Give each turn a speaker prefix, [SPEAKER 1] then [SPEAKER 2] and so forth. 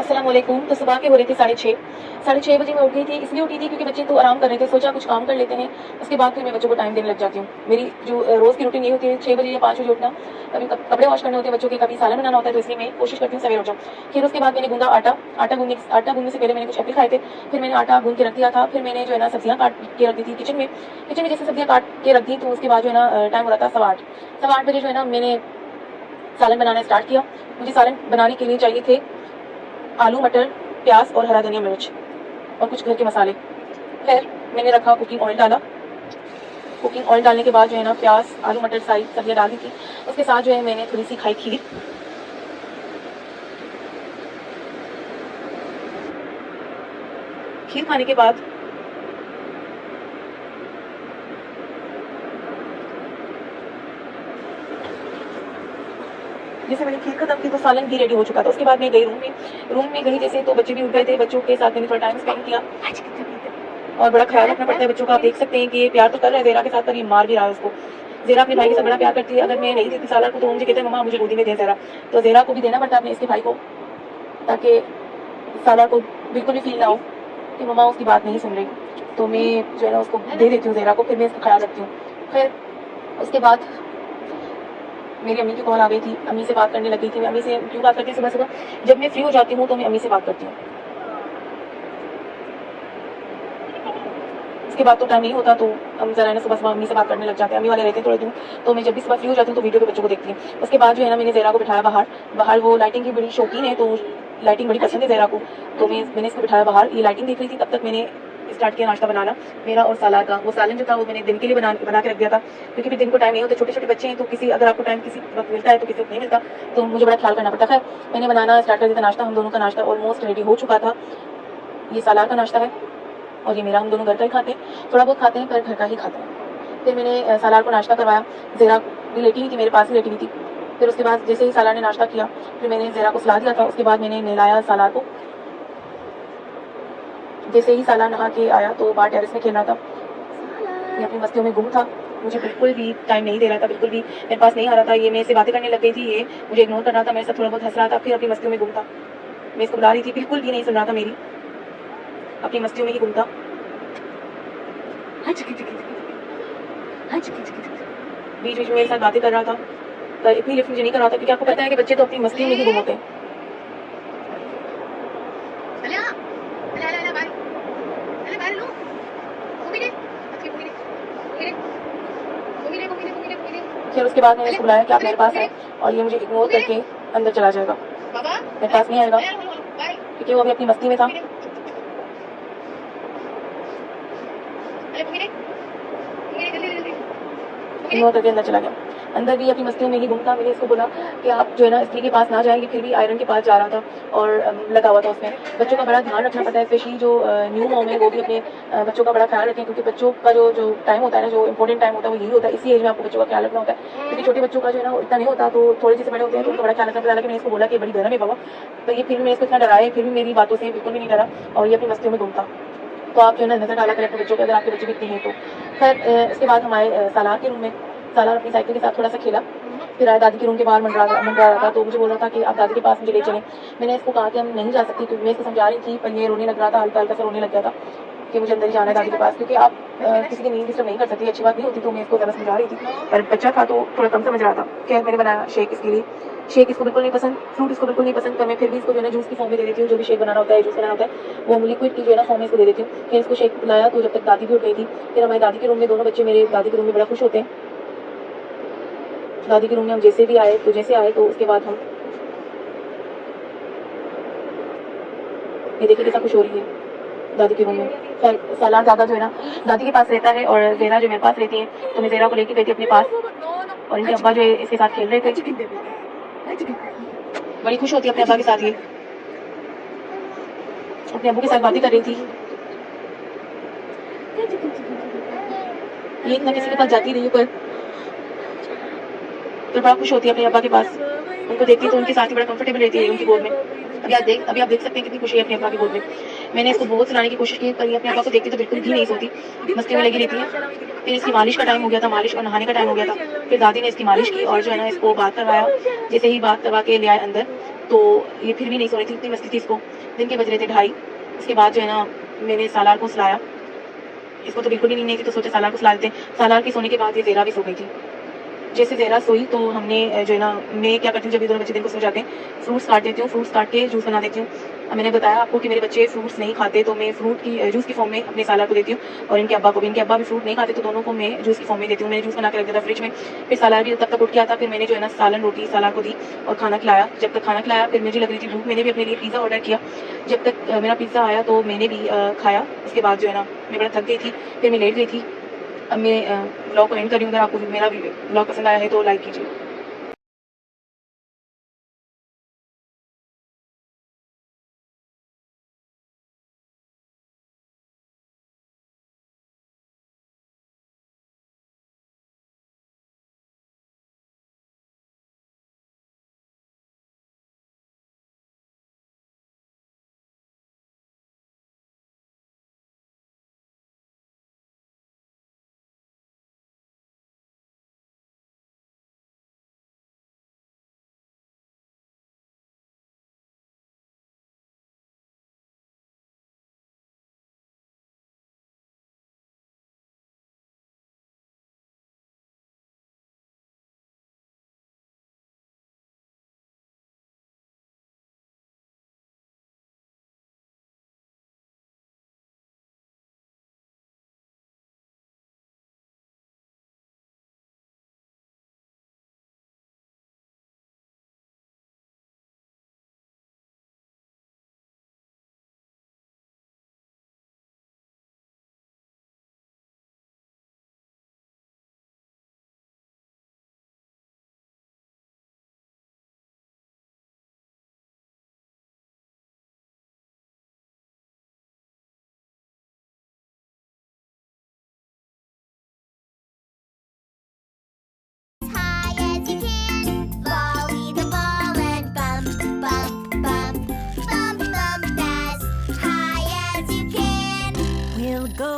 [SPEAKER 1] अस्सलाम वालेकुम। तो सुबह के हो रहे थे 6:30 बजे मैं उठ गई थी। इसलिए उठी थी क्योंकि बच्चे तो आराम कर रहे थे, सोचा कुछ काम कर लेते हैं, उसके बाद फिर मैं बच्चों को टाइम देने लग जाती हूँ। मेरी जो रोज़ की रूटीन ये होती है 6 बजे या 5 बजे उठना। कभी कपड़े वॉश करने होते हैं बच्चों के, कभी सालन बनाना होता है, तो इसलिए मैं कोशिश करती हूँ सवेरे उठ जाऊँ। फिर उसके बाद मैंने गूंदा आटा गूंदने से पहले मैंने कुछ एप्पल खाए थे, फिर मैंने आटा गूंद के रख दिया था। फिर मैंने जो है ना सब्जियाँ काट के रख दी थी किचन में जैसे सब्जियाँ काट के रख दी, तो उसके बाद जो है ना टाइम हो रहा था 8:15 बजे जो है ना मैंने सालन बनाना स्टार्ट किया। मुझे सालन बनाने के लिए चाहिए थे आलू, मटर, प्याज और हरा धनिया मिर्च और कुछ घर के मसाले। फिर मैंने रखा कुकिंग ऑयल डाला। कुकिंग ऑयल डालने के बाद जो है ना प्याज, आलू, मटर सारी सब्जियाँ डाल दी थी। उसके साथ जो है मैंने थोड़ी सी खाई खीर। खीर खाने के बाद जैसे मैंने खीर खत्म की तो सालन भी रेडी हो चुका था। उसके बाद मैं गई रूम में गई जैसे, तो बच्चे भी उठ गए थे। बच्चों के साथ मैंने थोड़ा टाइम स्पेंड किया और बड़ा ख्याल रखना पड़ता है बच्चों का। आप देख सकते हैं कि ये प्यार तो कर रहा है ज़ेरा के साथ, पर ये मार भी रहा है उसको। ज़ेरा अपने भाई के साथ बड़ा प्यार करती है। अगर मैं नहीं देती सालन को तो मुझे कहते हैं मम्मा मुझे गोदी में दे ज़ेरा, तो ज़ेरा को भी देना पड़ता है अपने इसके भाई को, ताकि सालन को बिल्कुल भी फील ना हो कि मम्मा उसकी बात नहीं सुन रही। तो मैं जो है ना उसको दे देती हूँ ज़ेरा को, फिर मैं इसका ख्याल रखती हूँ। फिर उसके बाद मेरी अम्मी की कॉल आ गई थी, अम्मी से बात करने लगी थी। मैं अम्मी से क्यों बात करती हूँ सुबह सुबह, जब मैं फ्री हो जाती हूँ तो मैं अम्मी से बात करती हूँ। उसके बाद तो टाइम नहीं होता, तो हम जरा ना सुबह अम्मी से बात करने लग जाते हैं। अम्मी वाले रहते हैं थोड़े दूर, तो मैं जब भी सुबह फ्री हो जाती हूँ तो वीडियो पे बच्चों को देखती हूँ। उसके बाद जो है ना मैंने ज़ेरा को बिठाया बाहर वो लाइटिंग की बड़ी शौकीन है, तो लाइटिंग बड़ी पसंद है ज़ेरा को, तो मैंने इसको बिठाया बाहर। ये लाइटिंग देख रही थी, तब तक मैंने स्टार्ट किया नाश्ता बनाना मेरा और सालाद का। वो सालन जो था वो मैंने दिन के लिए बना के रख दिया था, क्योंकि फिर दिन को टाइम नहीं होता, छोटे छोटे बच्चे हैं, तो किसी अगर आपको टाइम किसी वक्त मिलता है तो किसी वक्त नहीं मिलता, तो मुझे बड़ा ख्याल करना पड़ता है। मैंने बनाना स्टार्ट कर दिया था नाश्ता। हम दोनों का नाश्ता ऑलमोस्ट रेडी हो चुका था। ये सालाद का नाश्ता है और ये मेरा, हम दोनों घर का ही खाते हैं, थोड़ा बहुत खाते हैं पर घर का ही खाते हैं। फिर मैंने सालार को नाश्ता करवाया। ज़ेरा भी लेटी हुई थी, मेरे पास ही लेटी हुई थी। फिर उसके बाद जैसे ही सालार ने नाश्ता किया, फिर मैंने ज़ेरा को सुला दिया था। उसके बाद मैंने नहलाया सालार को। जैसे ही सालार नहा के आया तो बाहर टेरेस में खेल रहा था, ये अपनी मस्तियों में गुम था। मुझे बिल्कुल भी टाइम नहीं दे रहा था, बिल्कुल भी मेरे पास नहीं आ रहा था। ये मेरे से बातें करने लग गई थी, ये मुझे इग्नोर कर रहा था, मेरे साथ थोड़ा बहुत हंस रहा था, फिर अपनी मस्तियों में गुम था। मैं इसको बुला रही थी, बिल्कुल भी नहीं सुन रहा था मेरी, अपनी मस्तियों में ही गुम था। बीच बीच में मेरे साथ बातें कर रहा था, पर इतनी लिफ्ट मुझे नहीं कर रहा था, क्योंकि आपको पता है कि बच्चे तो अपनी मस्ती में ही गुम होते हैं। फिर उसके बाद मैंने इसको बुलाया कि आप मेरे पास है, और ये मुझे इग्नोर करके अंदर चला जाएगा, मेरे पास नहीं आएगा, क्योंकि वो अभी अपनी मस्ती में था। इग्नोर करके अंदर चला गया। अंदर भी अपनी मस्तियों में ही गुम था। मैंने इसको बोला कि आप जो है ना स्त्री के पास ना जाएंगे, फिर भी आयरन के पास जा रहा था और लगा हुआ था उसमें। बच्चों का बड़ा ध्यान रखना पड़ता है, स्पेशली जो न्यू मॉम है वो भी अपने बच्चों का बड़ा ख्याल रखें, क्योंकि बच्चों का जो टाइम होता है ना, जो इंपॉर्टेंट टाइम होता है वो यही होता है। इसी एज में आपको बच्चों का ख्याल रखना होता है, क्योंकि छोटे बच्चों का जो है ना इतना नहीं होता, तो थोड़े जैसे बड़े होते हैं तो उनका बड़ा ख्याल रखना पड़ता है। मैंने इसको बोला कि बड़ी गर्म है बाबा, तो ये फिर भी मैंने इसको इतना डराया, फिर भी मेरी बातों से बिल्कुल भी नहीं डरा और ये अपनी मस्तियों में गुम था। तो आप जो है ना नजर डाला करें अपने बच्चों के, अगर आपके बच्चे भी इतने हैं तो। फिर इसके बाद हमारे सालार के रूम में सालार अपनी साइकिल के साथ थोड़ा सा खेला, फिर आया दादी के रूम के बाहर मंडरा रहा था, तो मुझे बोल रहा था कि आप दादी के पास मुझे ले चलें। मैंने इसको कहा कि हम नहीं जा सकती, क्योंकि मैं इसको समझा रही थी, पर ये रोने लग रहा था, हल्का हल्का सा रोने लग गया था कि मुझे अंदर ही जाना है दादी के पास, क्योंकि आप किसी की नींद डिस्टर्ब नहीं कर सकती, अच्छी बात नहीं होती। तो मैं इसको ज़्यादा समझा रही थी, पर बच्चा था तो थोड़ा कम समझ रहा था। क्या मैंने बनाया शेक इसके लिए, शेक इसको बिल्कुल नहीं पसंद, फ्रूट इसको बिल्कुल नहीं पसंद, पर मैं फिर भी इसको जो है ना जूस की फॉर्म में दे देती हूँ। जो भी शेक बनाना होता है, जूस बनाना होता है, वो लिक्विड की जो है ना फॉर्म में इसको दे देती हूँ। फिर इसको शेक पिलाया, तो जब तक दादी भी उठ गई थी। फिर हमारी दादी के रूम में दोनों बच्चे मेरे दादी के रूम में बड़ा खुश होते हैं। दादी के रूम में हम जैसे आए तो उसके बाद हम ये देखिए कैसा खुश हो रही है दादी के रूम में। सालार ज़्यादा जो है ना दादी के पास रहता है और ज़ेरा जो मेरे पास रहती है, तो मैं ज़ेरा को लेके गई थी अपने पास, और इनके अब्बा जो है इसके साथ खेल रहे थे। बड़ी खुश होती है अपने अब्बा के साथ, ये अपने अब्बू के साथ बातें कर रही थी। ये इतना किसी के पास जाती नहीं है, पर तो बड़ा खुश होती है अपने अब्बा के पास, उनको देखती है तो उनके साथ ही बड़ा कंफर्टेबल रहती है उनकी गोद में। अभी आप देख सकते हैं कितनी खुशी है अपने अब्बा की गोद में। मैंने इसको बहुत सुलाने की कोशिश की, पर ये अपने अब्बा को देखती तो बिल्कुल भी नहीं सोती, मस्ती में लगी रहती है। फिर इसकी मालिश का टाइम हो गया था, मालिश और नहाने का टाइम हो गया था। फिर दादी ने इसकी मालिश की और जो है ना इसको बात करवाया। जैसे ही बात करवा के ले आए अंदर, तो ये फिर भी नहीं सो रही थी, इतनी मस्ती थी इसको। दिन के बज रहे थे 2:30। उसके बाद जो है ना मैंने सालार को सुलाया, इसको तो बिल्कुल भी नींद नहीं थी तो सोचा सालार को सुला देते हैं। सालार के सोने के बाद ये ज़ेरा भी सो गई थी। जैसे ज़ेरा सोई तो हमने जो है ना, मैं क्या करती हूँ जब ये दोनों बच्चे दिन को सो जाते हैं, फ्रूट्स काट देती हूँ, फ्रूट्स काट के जूस बना देती हूँ। मैंने बताया आपको कि मेरे बच्चे फ्रूट्स नहीं खाते तो मैं फ्रूट की जूस की फॉर्म में अपने सालार को देती हूँ, और इनके अब्बा को भी। इनके अब्बा भी फ्रूट नहीं खाते तो दोनों को मैं जूस की फॉर्म में देती हूँ। मैंने जूस बना के रख दिया था फ्रिज में। फिर सालार भी तब तक उठ गया था। फिर मैंने जो है ना सालन रोटी सालार को दी और खाना खिलाया। जब तक खाना खिलाया फिर मुझे लग रही थी भूख, मैंने भी अपने लिए पिज़्ज़ा ऑर्डर किया। जब तक मेरा पिज़्ज़ा आया तो मैंने भी खाया। उसके बाद जो है ना मैं बड़ा थक गई थी, फिर मैं लेट गई थी। अब मैं ब्लॉग को एंड कर रही हूँ। अगर आपको मेरा ब्लॉग पसंद आया है तो लाइक कीजिए।
[SPEAKER 2] High as you can, volley the ball and bump, bump, bump, bump, bump as high as you can. We'll go